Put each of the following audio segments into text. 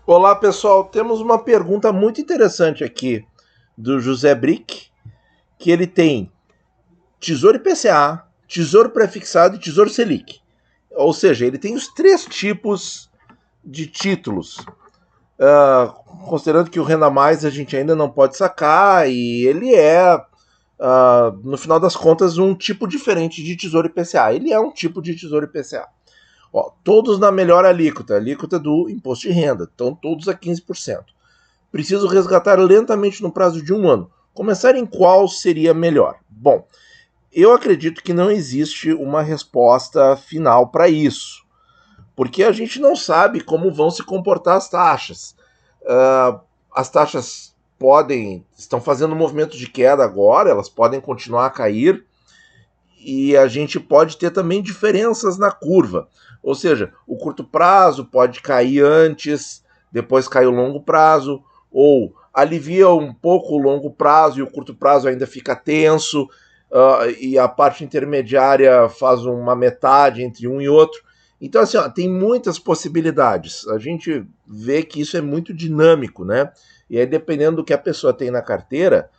Olá, pessoal. Temos uma pergunta muito interessante aqui do José Brick, que ele tem Tesouro IPCA, Tesouro Prefixado e Tesouro Selic. Ou seja, ele tem os três tipos de títulos. Considerando que o Renda Mais a gente ainda não pode sacar e ele é, no final das contas, um tipo diferente de Tesouro IPCA. Ele é um tipo de Tesouro IPCA. Ó, todos na melhor alíquota do imposto de renda, estão todos a 15%. Preciso resgatar lentamente no prazo de um ano. Começar em qual seria melhor? Bom, eu acredito que não existe uma resposta final para isso, porque a gente não sabe como vão se comportar as taxas. As taxas estão fazendo um movimento de queda agora, elas podem continuar a cair, e a gente pode ter também diferenças na curva. Ou seja, o curto prazo pode cair antes, depois cai o longo prazo, ou alivia um pouco o longo prazo e o curto prazo ainda fica tenso, e a parte intermediária faz uma metade entre um e outro. Então, assim, ó, tem muitas possibilidades. A gente vê que isso é muito dinâmico, né? E aí, dependendo do que a pessoa tem na carteira,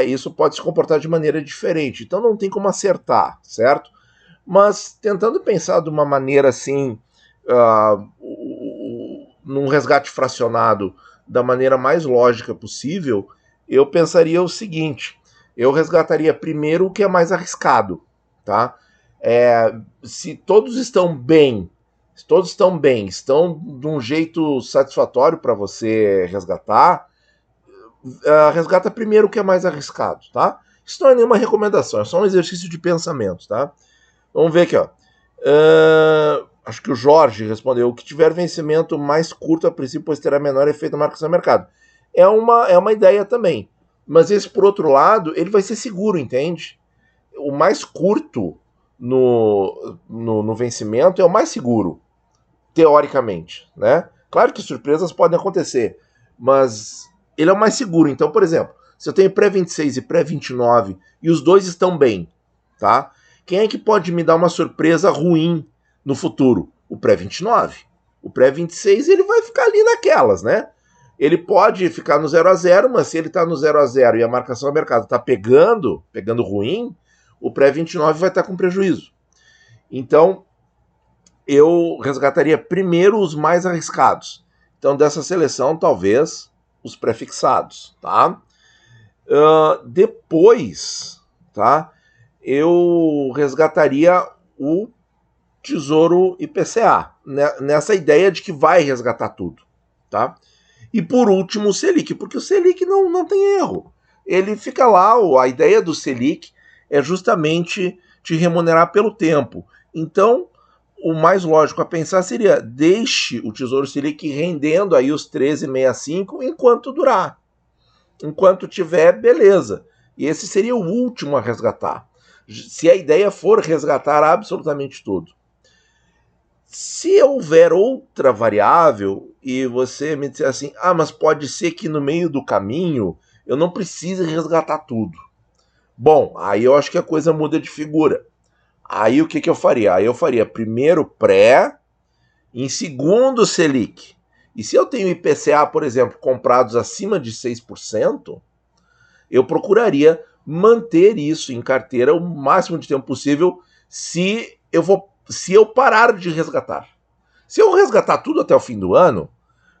isso pode se comportar de maneira diferente. Então não tem como acertar, certo? Mas tentando pensar de uma maneira assim, num resgate fracionado da maneira mais lógica possível, eu pensaria o seguinte: eu resgataria primeiro o que é mais arriscado, tá? Se todos estão bem, estão de um jeito satisfatório para você resgatar, resgata primeiro o que é mais arriscado, tá? Isso não é nenhuma recomendação, é só um exercício de pensamento, tá? Vamos ver aqui, ó. Acho que o Jorge respondeu: o que tiver vencimento mais curto a princípio, pois terá menor efeito na marcação do mercado. É uma ideia também. Mas esse, por outro lado, ele vai ser seguro, entende? O mais curto no vencimento é o mais seguro, teoricamente, né? Claro que surpresas podem acontecer, mas ele é o mais seguro. Então, por exemplo, se eu tenho pré-26 e pré-29 e os dois estão bem, tá? Quem é que pode me dar uma surpresa ruim no futuro? O pré-29. O pré-26 ele vai ficar ali naquelas, né? Ele pode ficar no 0 a 0, mas se ele está no 0 a 0 e a marcação do mercado está pegando ruim, o pré-29 vai estar com prejuízo. Então, eu resgataria primeiro os mais arriscados. Então, dessa seleção, talvez os prefixados, tá? Depois, tá? Eu resgataria o Tesouro IPCA, né? Nessa ideia de que vai resgatar tudo, tá? E por último o Selic, porque o Selic não tem erro. Ele fica lá, a ideia do Selic é justamente te remunerar pelo tempo. Então, o mais lógico a pensar seria: deixe o Tesouro Selic rendendo aí os 13,65 enquanto durar. Enquanto tiver, beleza. E esse seria o último a resgatar. Se a ideia for resgatar absolutamente tudo. Se houver outra variável e você me disser assim: mas pode ser que no meio do caminho eu não precise resgatar tudo. Bom, aí eu acho que a coisa muda de figura. Aí o que eu faria? Aí eu faria primeiro pré, em segundo Selic. E se eu tenho IPCA, por exemplo, comprados acima de 6%, eu procuraria manter isso em carteira o máximo de tempo possível se eu parar de resgatar. Se eu resgatar tudo até o fim do ano,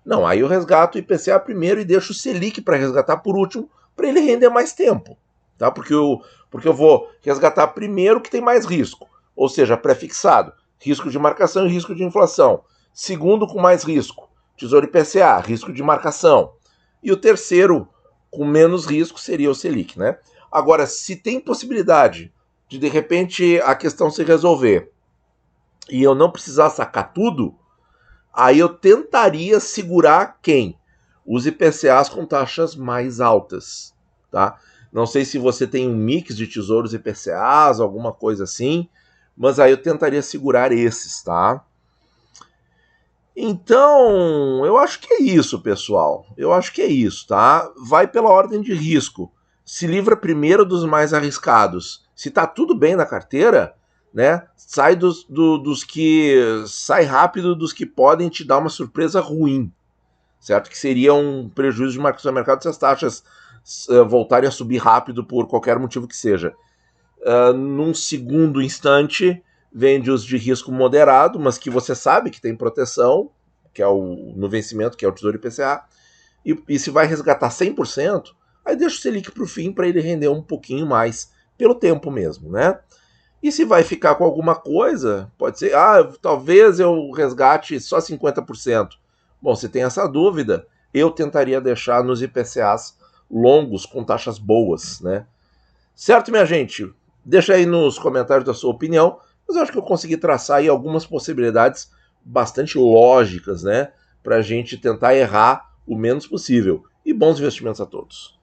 não, aí eu resgato o IPCA primeiro e deixo o Selic para resgatar por último, para ele render mais tempo. Tá? Porque eu vou resgatar primeiro que tem mais risco, ou seja, prefixado, risco de marcação e risco de inflação. Segundo, com mais risco, Tesouro IPCA, risco de marcação. E o terceiro, com menos risco, seria o Selic, né? Agora, se tem possibilidade de repente a questão se resolver e eu não precisar sacar tudo, aí eu tentaria segurar quem? Os IPCAs com taxas mais altas, tá? Não sei se você tem um mix de tesouros IPCAs, alguma coisa assim, mas aí eu tentaria segurar esses, tá? Então, eu acho que é isso, pessoal. Eu acho que é isso, tá? Vai pela ordem de risco. Se livra primeiro dos mais arriscados. Se tá tudo bem na carteira, né? Sai rápido dos que podem te dar uma surpresa ruim, certo? Que seria um prejuízo de marcação de mercado se as taxas voltarem a subir rápido por qualquer motivo que seja. Num segundo instante, vende os de risco moderado, mas que você sabe que tem proteção, que é no vencimento, que é o Tesouro IPCA, e se vai resgatar 100%, aí deixa o Selic para o fim para ele render um pouquinho mais, pelo tempo mesmo, né? E se vai ficar com alguma coisa, pode ser, talvez eu resgate só 50%. Bom, se tem essa dúvida, eu tentaria deixar nos IPCAs longos com taxas boas, né? Certo, minha gente? Deixa aí nos comentários da sua opinião, mas eu acho que eu consegui traçar aí algumas possibilidades bastante lógicas, né? Para a gente tentar errar o menos possível. E bons investimentos a todos.